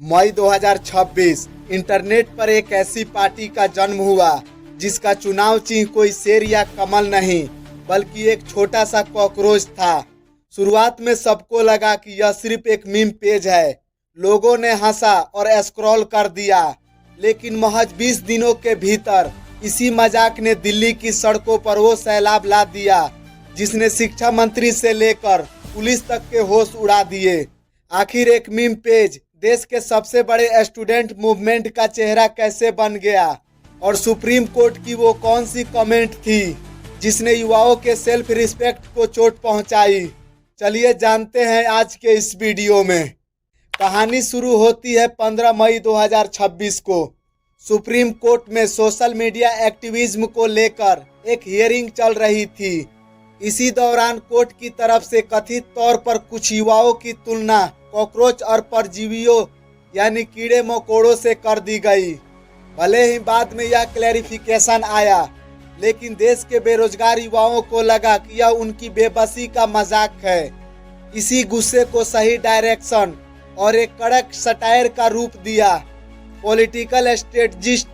मई 2026 internet पर एक ऐसी पार्टी का जन्म हुआ जिसका चुनाव चिन्ह कोई शेर या कमल नहीं बल्कि एक छोटा सा कॉकरोच था। शुरुआत में सबको लगा कि यह सिर्फ एक मीम पेज है। लोगों ने हंसा और स्क्रॉल कर दिया, लेकिन महज 20 दिनों के भीतर इसी मजाक ने दिल्ली की सड़कों पर वो सैलाब ला दिया जिसने शिक्षा मंत्री से लेकर पुलिस तक के होश उड़ा दिए। आखिर एक मीम पेज देश के सबसे बड़े स्टूडेंट मूवमेंट का चेहरा कैसे बन गया, और सुप्रीम कोर्ट की वो कौन सी कमेंट थी जिसने युवाओं के सेल्फ रिस्पेक्ट को चोट पहुंचाई। चलिए जानते हैं आज के इस वीडियो में। कहानी शुरू होती है 15 मई 2026 को। सुप्रीम कोर्ट में सोशल मीडिया एक्टिविज्म को लेकर एक हियरिंग चल रही थी। इसी दौरान कोर्ट की तरफ से कथित तौर पर कुछ युवाओं की तुलना कॉकरोच और परजीवियों यानी कीड़े मकोड़ों से कर दी गई। भले ही बाद में यह क्लैरिफिकेशन आया, लेकिन देश के बेरोजगार युवाओं को लगा कि यह उनकी बेबसी का मजाक है। इसी गुस्से को सही डायरेक्शन और एक कड़क सटायर का रूप दिया पॉलिटिकल स्ट्रेटजिस्ट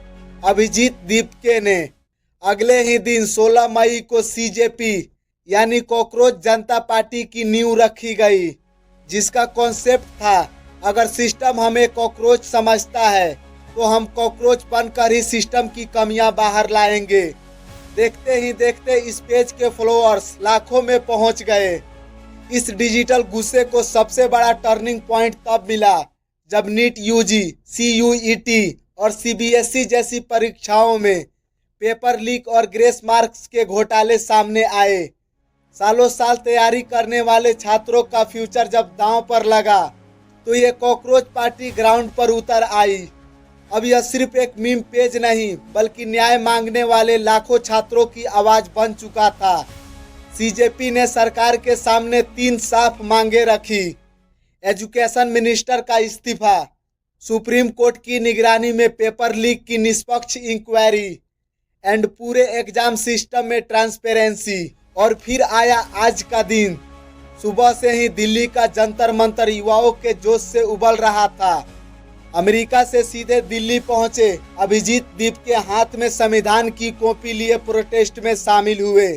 अभिजीत दीपके ने। अगले ही दिन 16 मई को सीजेपी यानी कॉकरोच जनता पार्टी की नींव रखी गई, जिसका कॉन्सेप्ट था अगर सिस्टम हमें कॉकरोच समझता है तो हम कॉकरोच बनकर ही सिस्टम की कमियां बाहर लाएंगे। देखते ही देखते इस पेज के फॉलोअर्स लाखों में पहुंच गए। इस डिजिटल गुस्से को सबसे बड़ा टर्निंग पॉइंट तब मिला जब नीट यूजी, सीयूईटी और सीबीएसई जैसी परीक्षाओं में पेपर लीक और ग्रेस मार्क्स के घोटाले सामने आए। सालों साल तैयारी करने वाले छात्रों का फ्यूचर जब दांव पर लगा तो ये कॉकरोच पार्टी ग्राउंड पर उतर आई। अब यह सिर्फ एक मीम पेज नहीं बल्कि न्याय मांगने वाले लाखों छात्रों की आवाज बन चुका था। सीजेपी ने सरकार के सामने 3 साफ मांगे रखी: एजुकेशन मिनिस्टर का इस्तीफा, सुप्रीम कोर्ट की निगरानी में पेपर लीक की निष्पक्ष इंक्वायरी एंड पूरे एग्जाम सिस्टम में ट्रांसपेरेंसी। और फिर आया आज का दिन। सुबह से ही दिल्ली का जंतर मंतर युवाओं के जोश से उबल रहा था। अमेरिका से सीधे दिल्ली पहुंचे अभिजीत दीप के हाथ में संविधान की कॉपी लिए प्रोटेस्ट में शामिल हुए।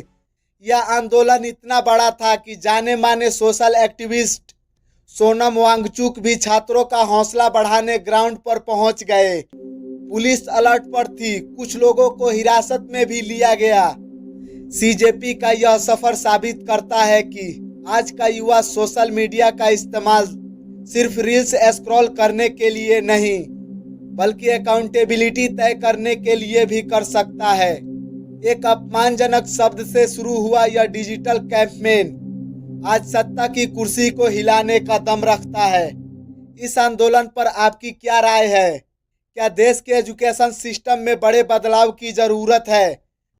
यह आंदोलन इतना बड़ा था कि जाने माने सोशल एक्टिविस्ट सोनम वांगचुक भी छात्रों का हौसला बढ़ाने ग्राउंड पर पहुंच गए। पुलिस अलर्ट पर थी, कुछ लोगों को हिरासत में भी लिया गया। सीजेपी का यह सफर साबित करता है कि आज का युवा सोशल मीडिया का इस्तेमाल सिर्फ रील्स स्क्रॉल करने के लिए नहीं बल्कि अकाउंटेबिलिटी तय करने के लिए भी कर सकता है। एक अपमानजनक शब्द से शुरू हुआ यह डिजिटल कैंपेन आज सत्ता की कुर्सी को हिलाने का दम रखता है। इस आंदोलन पर आपकी क्या राय है? क्या देश के एजुकेशन सिस्टम में बड़े बदलाव की जरूरत है